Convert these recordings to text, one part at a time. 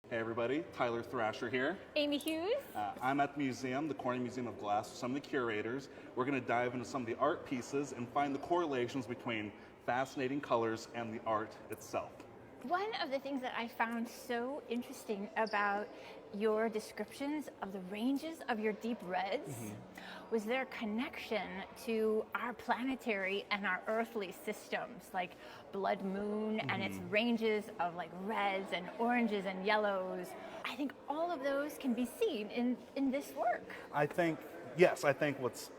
Hey everybody, Tyler Thrasher here. Amy Hughes. I'm at the museum, the Corning Museum of Glass, with some of the curators. We're going to dive into some of the art pieces and find the correlations between fascinating colors and the art itself. One of the things that I found so interesting about your descriptions of the ranges of your deep reds was their connection to our planetary and our earthly systems, like blood moon and its ranges of like reds and oranges and yellows. I think all of those can be seen in this work. I think what's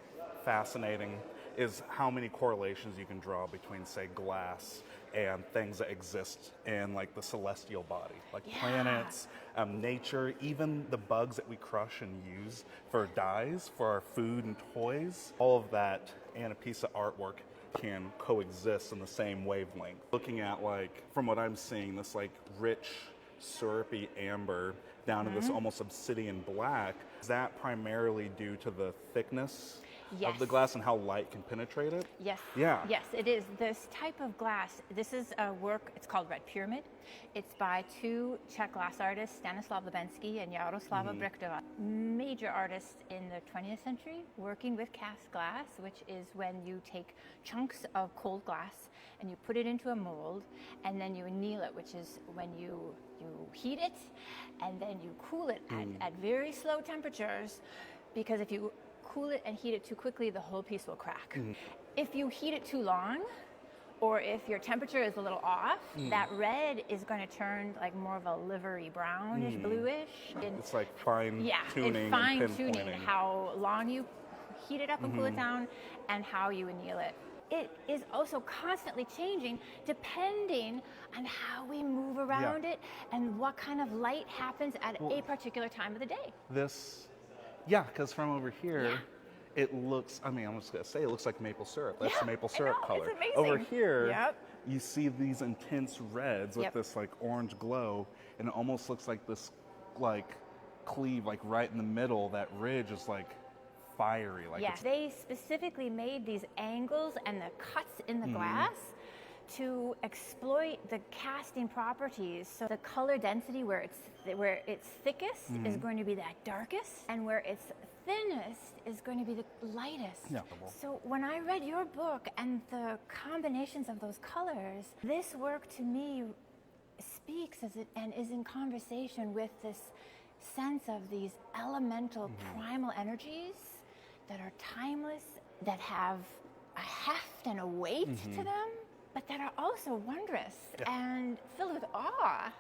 fascinating is how many correlations you can draw between, say, glass and things that exist in like the celestial body, like planets, nature, even the bugs that we crush and use for dyes, for our food and toys. All of that and a piece of artwork can coexist in the same wavelength. Looking at, like, from what I'm seeing, this like rich, syrupy amber down to this almost obsidian black, is that primarily due to the thickness of the glass and how light can penetrate it? Yes. Yeah. Yes, it is. This type of glass, this is a work, it's called Red Pyramid. It's by two Czech glass artists, Stanislav Libenský and Jaroslava Brychtová. Major artists in the 20th century working with cast glass, which is when you take chunks of cold glass and you put it into a mold and then you anneal it, which is when you heat it and then you cool it at very slow temperatures, because if you cool it and heat it too quickly, the whole piece will crack. If you heat it too long, or if your temperature is a little off, that red is going to turn like more of a livery brownish, bluish. It's like fine tuning. It's fine tuning how long you heat it up and cool it down and how you anneal it. It is also constantly changing depending on how we move around it and what kind of light happens at a particular time of the day. Because from over here, it looks, I'm just going to say, it looks like maple syrup. That's the maple syrup color. It's amazing. Over here, you see these intense reds with this like orange glow, and it almost looks like this like cleave, like right in the middle, that ridge is like fiery. Like they specifically made these angles and the cuts in the glass to exploit the casting properties. So the color density where it's thickest is going to be that darkest, and where it's thinnest is going to be the lightest. So when I read your book and the combinations of those colors, this work to me speaks and is in conversation with this sense of these elemental primal energies that are timeless, that have a heft and a weight to them, but that are also wondrous and filled with awe.